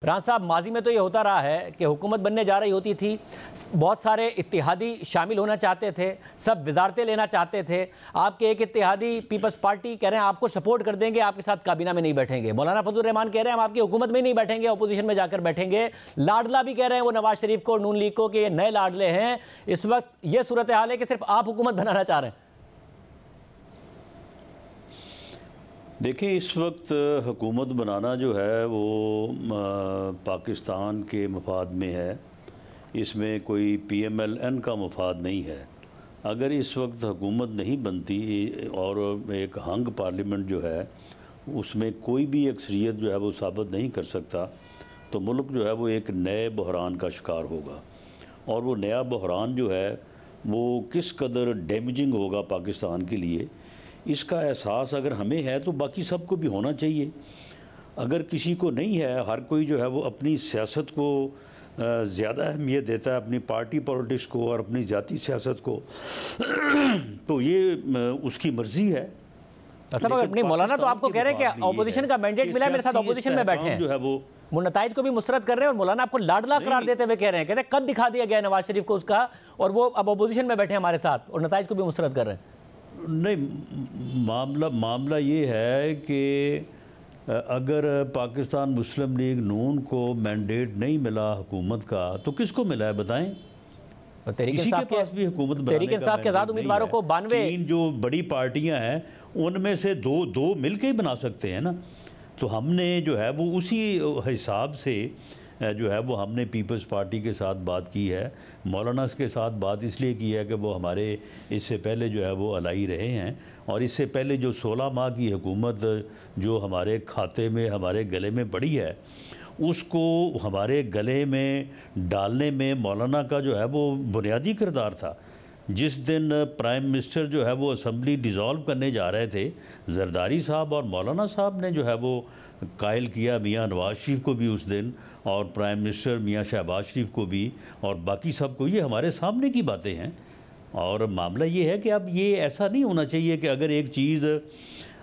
रान साहब, माजी में तो ये होता रहा है कि हुकूमत बनने जा रही होती थी, बहुत सारे इत्तेहादी शामिल होना चाहते थे, सब वजारतें लेना चाहते थे। आपके एक इत्तेहादी पीपल्स पार्टी कह रहे हैं आपको सपोर्ट कर देंगे, आपके साथ काबीना में नहीं बैठेंगे। मौलाना फजल रहमान कह रहे हैं हम आपकी हुकूमत में नहीं बैठेंगे, अपोजिशन में जाकर बैठेंगे। लाडला भी कह रहे हैं वो नवाज शरीफ को, नून लीग को, कि ये नए लाडले हैं। इस वक्त ये सूरत हाल है कि सिर्फ आप हुकूमत बनाना चाह रहे हैं। देखिए, इस वक्त हुकूमत बनाना जो है वो पाकिस्तान के मफाद में है। इसमें कोई PMLN का मफाद नहीं है। अगर इस वक्त हुकूमत नहीं बनती और एक हंग पार्लियामेंट जो है उसमें कोई भी अक्सरियत जो है वो साबित नहीं कर सकता, तो मुल्क जो है वो एक नए बहरान का शिकार होगा। और वो नया बहरान जो है वो किस कदर डैमेजिंग होगा पाकिस्तान के लिए, इसका एहसास अगर हमें है तो बाकी सबको भी होना चाहिए। अगर किसी को नहीं है, हर कोई जो है वो अपनी सियासत को ज़्यादा अहमियत देता है, अपनी पार्टी पॉलिटिक्स को और अपनी जाती सियासत को, तो ये उसकी मर्ज़ी है। अच्छा, मगर नहीं मौलाना, तो आपको कह रहे हैं कि अपोजिशन का मैंडेट मिला है, मेरे साथ अपोजिशन में बैठे हैं, जो है वो नताइज को भी मुस्तरद कर रहे हैं। और मौलाना आपको लाडला करार देते हुए कह रहे हैं, कहते हैं कद दिखा दिया गया नवाज शरीफ को उसका, और वो अब अपोजिशन में बैठे हमारे साथ और नताइज को भी मुस्तरद कर रहे हैं। नहीं, मामला ये है कि अगर पाकिस्तान मुस्लिम लीग नून को मैंडेट नहीं मिला हुकूमत का, तो किसको मिला है बताएं? तहरीक किसी के पास भी हुकूमत बनाने का के आज़ाद उम्मीदवारों को 92 तीन जो बड़ी पार्टियां हैं उनमें से दो मिलके ही बना सकते हैं ना। तो हमने जो है वो उसी हिसाब से जो है वो हमने पीपल्स पार्टी के साथ बात की है। मौलाना के साथ बात इसलिए की है कि वो हमारे इससे पहले जो है वो अलाई रहे हैं, और इससे पहले जो 16 माह की हुकूमत जो हमारे खाते में, हमारे गले में पड़ी है, उसको हमारे गले में डालने में मौलाना का जो है वो बुनियादी किरदार था। जिस दिन प्राइम मिनिस्टर जो है वो असम्बली डिज़ोल्व करने जा रहे थे, जरदारी साहब और मौलाना साहब ने जो है वो कायल किया मियाँ नवाज शरीफ को भी उस दिन, और प्राइम मिनिस्टर मियाँ शहबाज शरीफ को भी, और बाकी सबको। ये हमारे सामने की बातें हैं। और मामला ये है कि अब ये ऐसा नहीं होना चाहिए कि अगर एक चीज़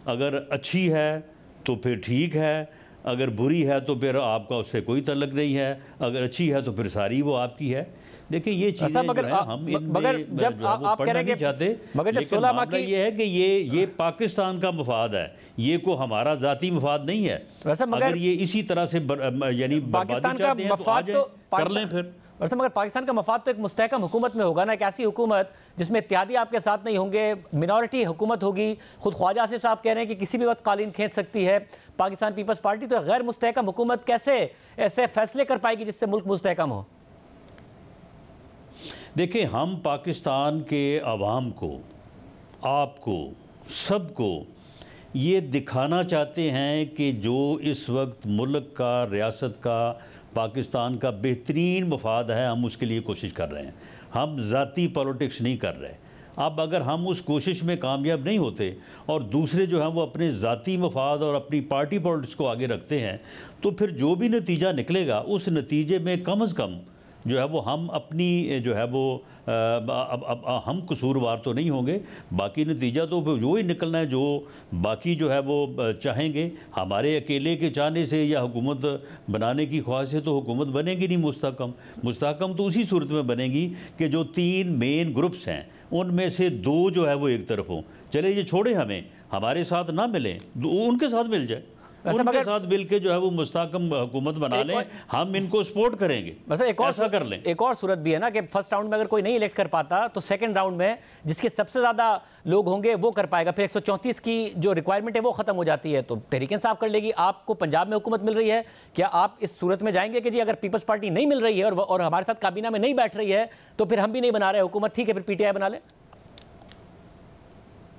अगर अच्छी है तो फिर ठीक है, अगर बुरी है तो फिर आपका उससे कोई तल्लुक नहीं है, अगर अच्छी है तो फिर सारी वो आपकी है। देखिए, ये चीज़ें मगर जब आप कह रहे हैं चाहते, मगर जब 16 माह की ये है कि ये पाकिस्तान का मफाद है, ये को हमारा ज़ाती मफाद नहीं है। वैसे मगर ये इसी तरह से यानी पाकिस्तान का मफाद तो कर लें फिर। वैसे मगर पाकिस्तान का मफाद तो एक मुस्तहकम हुकूमत में होगा ना, एक ऐसी हुकूमत जिसमें इत्तेहादी आपके साथ नहीं होंगे, मिनॉरिटी हुकूमत होगी। खुद ख्वाजा आसिफ साहब कह रहे हैं कि किसी भी वक्त कालीन खींच सकती है पाकिस्तान पीपल्स पार्टी। तो गैर मुस्तहकम हुकूमत कैसे ऐसे फैसले कर पाएगी जिससे मुल्क मुस्तहकम हो? देखिए, हम पाकिस्तान के अवाम को, आपको, सबको ये दिखाना चाहते हैं कि जो इस वक्त मुल्क का, रियासत का, पाकिस्तान का बेहतरीन मफाद है, हम उसके लिए कोशिश कर रहे हैं। हम ज़ाती पॉलिटिक्स नहीं कर रहे। अब अगर हम उस कोशिश में कामयाब नहीं होते और दूसरे जो हैं वो अपने ज़ाती मफाद और अपनी पार्टी पॉलिटिक्स को आगे रखते हैं, तो फिर जो भी नतीजा निकलेगा उस नतीजे में कम से कम जो है वो हम अपनी जो है वो हम कसूरवार तो नहीं होंगे। बाकी नतीजा तो जो ही निकलना है, जो बाकी जो है वो चाहेंगे। हमारे अकेले के चाहने से या हुकूमत बनाने की ख्वाहिश से तो हुकूमत बनेगी नहीं मुस्तहकम तो उसी सूरत में बनेगी कि जो 3 मेन ग्रुप्स हैं उनमें से 2 जो है वो एक तरफ हों। चले ये छोड़े, हमें हमारे साथ ना मिलें, उनके साथ मिल जाए, उनके साथ मिल के जो है वो मुस्तहकम हुकूमत बना लें, हम इनको सपोर्ट करेंगे। वैसे एक और कर लें। एक और सूरत भी है ना कि फर्स्ट राउंड में अगर कोई नहीं इलेक्ट कर पाता तो सेकंड राउंड में जिसके सबसे ज़्यादा लोग होंगे वो कर पाएगा। फिर 134 की जो रिक्वायरमेंट है वो ख़त्म हो जाती है, तो तहरीक इंसाफ कर लेगी। आपको पंजाब में हुकूमत मिल रही है, क्या आप इस सूरत में जाएंगे कि जी अगर पीपल्स पार्टी नहीं मिल रही है और हमारे साथ काबीना में नहीं बैठ रही है तो फिर हम भी नहीं बना रहे हुकूमत, ठीक है फिर PTI बना ले?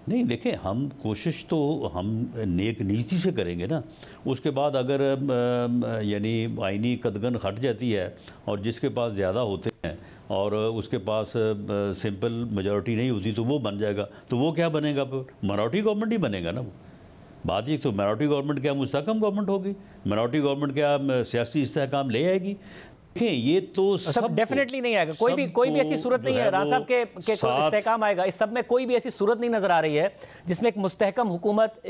नहीं, देखें, हम कोशिश तो हम नेक नीति से करेंगे ना। उसके बाद अगर यानी आइनी कदगन हट जाती है और जिसके पास ज़्यादा होते हैं और उसके पास सिंपल मेजॉरिटी नहीं होती तो वो बन जाएगा। तो वो क्या बनेगा? फिर मिनॉरिटी गवर्नमेंट ही बनेगा ना। वो बात ये, तो मिनॉरिटी गवर्नमेंट क्या मुस्तहकम गवर्नमेंट होगी? मिनॉरिटी गवर्नमेंट क्या सियासी इस्तेहकाम ले आएगी? देखें ये तो सब डेफिनेटली नहीं आएगा, कोई भी ऐसी सूरत नहीं है राणा साहब के इस्तेहकाम आएगा। इस सब में कोई भी ऐसी सूरत नहीं नजर आ रही है जिसमें एक मुस्तहकम हुकूमत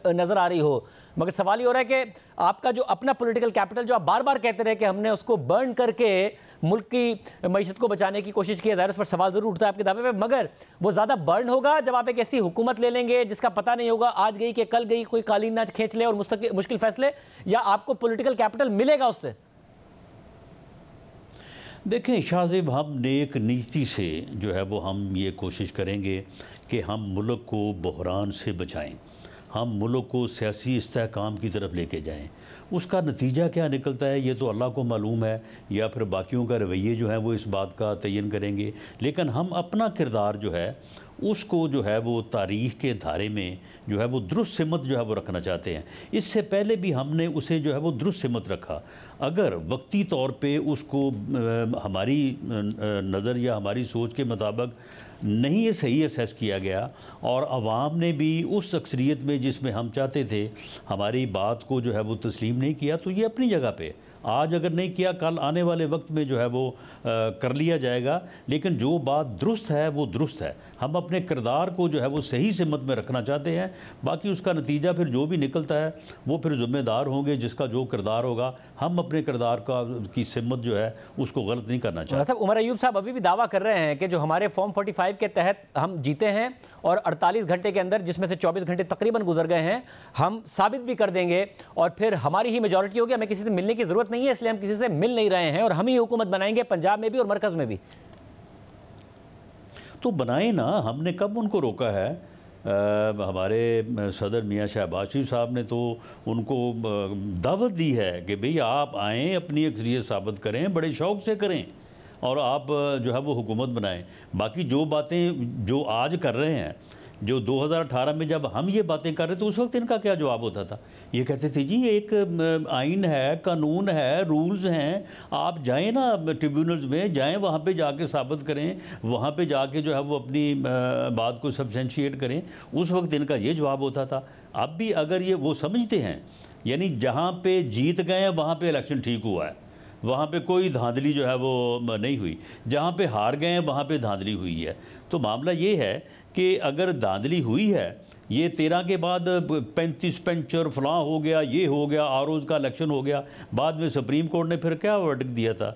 नजर आ रही हो। मगर सवाल ये हो रहा है कि आपका जो अपना पॉलिटिकल कैपिटल जो आप बार बार कहते रहे कि हमने उसको बर्न करके मुल्क की मईशत को बचाने की कोशिश की है, ज़ाहिर उस पर सवाल जरूर उठता है आपके दावे पे, मगर वो ज़्यादा बर्न होगा जब आप एक ऐसी हुकूमत ले लेंगे जिसका पता नहीं होगा आज गई कि कल गई, कोई कालीन ना खींच ले और मुश्किल फैसले, या आपको पॉलिटिकल कैपिटल मिलेगा उससे? देखें शाहज़ेब, हम नेक नीति से जो है वो हम ये कोशिश करेंगे कि हम मुल्क को बहरान से बचाएं, हम मुल्क को सियासी इस्तेहकाम की तरफ लेके जाएं। उसका नतीजा क्या निकलता है ये तो अल्लाह को मालूम है, या फिर बाकियों का रवैये जो है वो इस बात का तयन करेंगे। लेकिन हम अपना किरदार जो है उसको जो है वो तारीख़ के धारे में जो है वो दुरुस्त सिमत जो है वो रखना चाहते हैं। इससे पहले भी हमने उसे जो है वो दुरुस्त सिमत रखा। अगर वक्ती तौर पे उसको हमारी नज़र या हमारी सोच के मुताबिक नहीं ये सही असेस किया गया और आवाम ने भी उस अक्सरियत में जिसमें हम चाहते थे हमारी बात को जो है वो तस्लीम नहीं किया, तो ये अपनी जगह पे आज अगर नहीं किया कल आने वाले वक्त में जो है वो कर लिया जाएगा। लेकिन जो बात दुरुस्त है वो दुरुस्त है। हम अपने किरदार को जो है वो सही सिमत में रखना चाहते हैं, बाकी उसका नतीजा फिर जो भी निकलता है वो फिर ज़िम्मेदार होंगे जिसका जो किरदार होगा। हम अपने किरदार की सिमत जो है उसको गलत नहीं करना चाहते। उमर अयूब साहब अभी भी दावा कर रहे हैं कि जो हमारे फॉर्म 45 के तहत हम जीते हैं और 48 घंटे के अंदर, जिसमें से 24 घंटे तकरीबन गुजर गए हैं, हम साबित भी कर देंगे और फिर हमारी ही मेजॉरिटी होगी, हमें किसी से मिलने की ज़रूरत नहीं है, इसलिए हम किसी से मिल नहीं रहे हैं और हम ही हुकूमत बनाएंगे पंजाब में भी और मरकज़ में भी। तो बनाए ना, हमने कब उनको रोका है? हमारे सदर मियाँ शहबाज शरीफ साहब ने तो उनको दावत दी है कि भाई आप आएँ, अपनी अक्सरियत साबित करें, बड़े शौक़ से करें और आप जो है वो हुकूमत बनाएं। बाकी जो बातें जो आज कर रहे हैं, जो 2018 में जब हम ये बातें कर रहे थे तो उस वक्त इनका क्या जवाब होता था? ये कहते थे जी एक आइन है, कानून है, रूल्स हैं, आप जाएं ना ट्रिब्यूनल्स में, जाएं वहाँ पे जाके साबित करें, वहाँ पे जाके जो है वो अपनी बात को सब्सटेंशिएट करें। उस वक्त इनका ये जवाब होता था। अब भी अगर ये वो समझते हैं, यानी जहाँ पे जीत गए हैं वहाँ पे इलेक्शन ठीक हुआ है, वहाँ पे कोई धांधली जो है वो नहीं हुई, जहाँ पे हार गए हैं वहाँ पे धांधली हुई है। तो मामला ये है कि अगर धांधली हुई है, ये 13 के बाद 35 पेंचर फलां हो गया, ये हो गया, आरोज़ का इलेक्शन हो गया, बाद में सुप्रीम कोर्ट ने फिर क्या वर्डिक्ट दिया था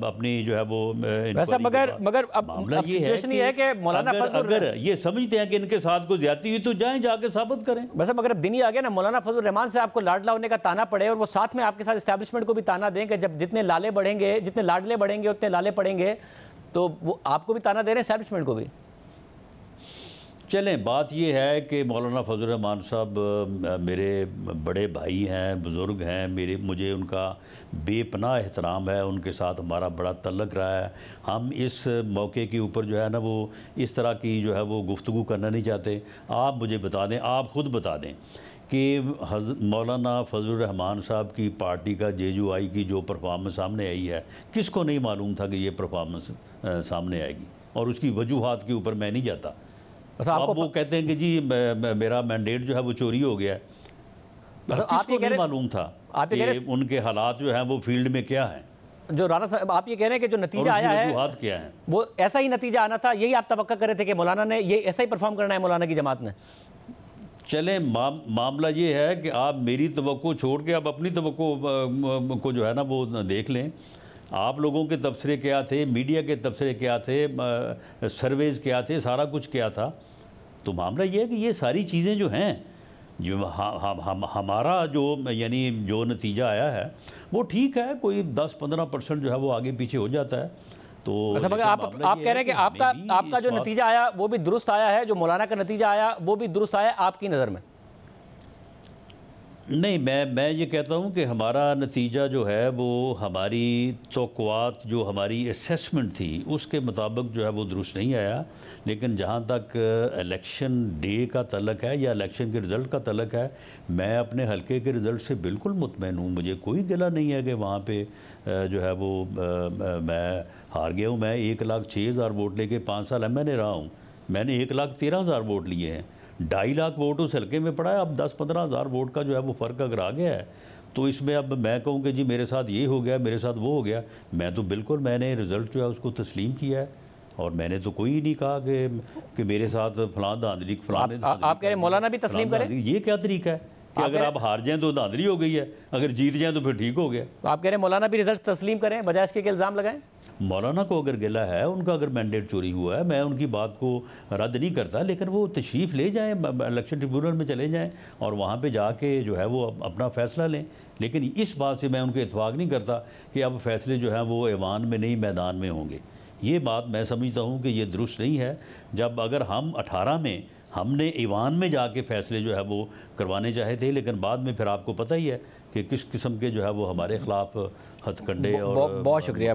अपनी जो है वो वैसा। मगर अब सिचुएशन ये है कि मौलाना अगर ये समझते हैं कि इनके साथ कोई ज्यादती हुई तो जाएं, जाके साबित करें। वैसे मगर अब दिन ही आ गया ना, मौलाना फजल रहमान से आपको लाडला होने का ताना पड़े और वो साथ में आपके साथ इस्टेब्लिशमेंट को भी ताना दें कि जब जितने लाले बढ़ेंगे, जितने लाडले बढ़ेंगे उतने लाले पड़ेंगे, तो वो आपको भी ताना दे रहे हैं, इस्टेब्लिशमेंट को भी। चलें, बात ये है कि मौलाना फजल रहमान साहब मेरे बड़े भाई हैं, बुज़ुर्ग हैं, मुझे उनका बेपनाह एहतराम है, उनके साथ हमारा बड़ा तल्लक रहा है। हम इस मौके के ऊपर जो है ना वो इस तरह की जो है वो गुफ्तगू करना नहीं चाहते। आप मुझे बता दें, आप ख़ुद बता दें कि मौलाना फजल रहमान साहब की पार्टी का JUI की जो परफॉर्मेंस सामने आई है, किसको नहीं मालूम था कि ये परफॉर्मेंस सामने आएगी? और उसकी वजूहात के ऊपर मैं नहीं जाता। अब वो कहते हैं कि जी मेरा मैंडेट जो है वो चोरी हो गया है। किसको नहीं मालूम था कि उनके हालात जो हैं वो फील्ड में क्या है? जो राणा साहब आप ये कह रहे हैं कि जो नतीजा आया है क्या है, वो ऐसा ही नतीजा आना था, यही आप तवक्का कर रहे थे कि मौलाना ने ये ऐसा ही परफॉर्म करना है मौलाना की जमात ने? चलें, मामला ये है कि आप मेरी तवक्को छोड़ के आप अपनी तवक्को को जो है ना वो देख लें। आप लोगों के तबसरे क्या थे, मीडिया के तबसरे क्या थे, सर्वेज़ क्या थे, सारा कुछ क्या था। तो मामला ये है कि ये सारी चीज़ें जो हैं, जो हमारा जो यानी जो नतीजा आया है वो ठीक है, कोई 10-15% जो है वो आगे पीछे हो जाता है। तो अच्छा, मगर आप कह रहे हैं कि आपका जो नतीजा आया वो भी दुरुस्त आया है, जो मौलाना का नतीजा आया वो भी दुरुस्त आया आपकी नज़र में? नहीं, मैं ये कहता हूँ कि हमारा नतीजा जो है वो हमारी तौक़ुआत, जो हमारी असेसमेंट थी उसके मुताबिक जो है वो दुरुस्त नहीं आया। लेकिन जहाँ तक इलेक्शन डे का तल्लक है या इलेक्शन के रिज़ल्ट का तल्लक है, मैं अपने हलके के रिज़ल्ट से बिल्कुल मुतमईन हूँ। मुझे कोई गिला नहीं है कि वहाँ पे जो है वो मैं हार गया हूँ। मैं 1,06,000 वोट लेके 5 साल MNA रहा हूँ। मैंने 1,13,000 वोट लिए हैं, 2.5 लाख वोट उस हल्के में पड़ा है। अब 10-15 हज़ार वोट का जो है वो फ़र्क अगर आ गया है तो इसमें अब मैं कहूँ कि जी मेरे साथ ये हो गया, मेरे साथ वो हो गया, मैं तो बिल्कुल मैंने रिज़ल्ट जो है उसको तस्लीम किया है और मैंने तो कोई नहीं कहा कि मेरे साथ फलां धांधली फलां ने धांधली आप कह रहे हैं मौलाना भी तस्लीम करें? ये क्या तरीका है कि अगर आप हार जाएं तो धांधली हो गई है, अगर जीत जाएं तो फिर ठीक हो गया। तो आप कह रहे हैं मौलाना भी रिजल्ट तस्लीम करें बजाय इसके कि इल्ज़ाम लगाएं? मौलाना को अगर गिला है, उनका अगर मैंडेट चोरी हुआ है, मैं उनकी बात को रद्द नहीं करता, लेकिन वो तशरीफ़ ले जाएं, इलेक्शन ट्रिब्यूनल में चले जाएं और वहाँ पे जाके जो है वो अपना फ़ैसला लें। लेकिन इस बात से मैं उनको इतफाक़ नहीं करता कि अब फैसले जो हैं वो ऐवान में नहीं मैदान में होंगे। ये बात मैं समझता हूँ कि ये दुरुस्त नहीं है। जब अगर हम 18 में हमने ईवान में जाके फ़ैसले जो है वो करवाने चाहे थे, लेकिन बाद में फिर आपको पता ही है कि किस किस्म के जो है वो हमारे ख़िलाफ़ हथकंडे और बहुत शुक्रिया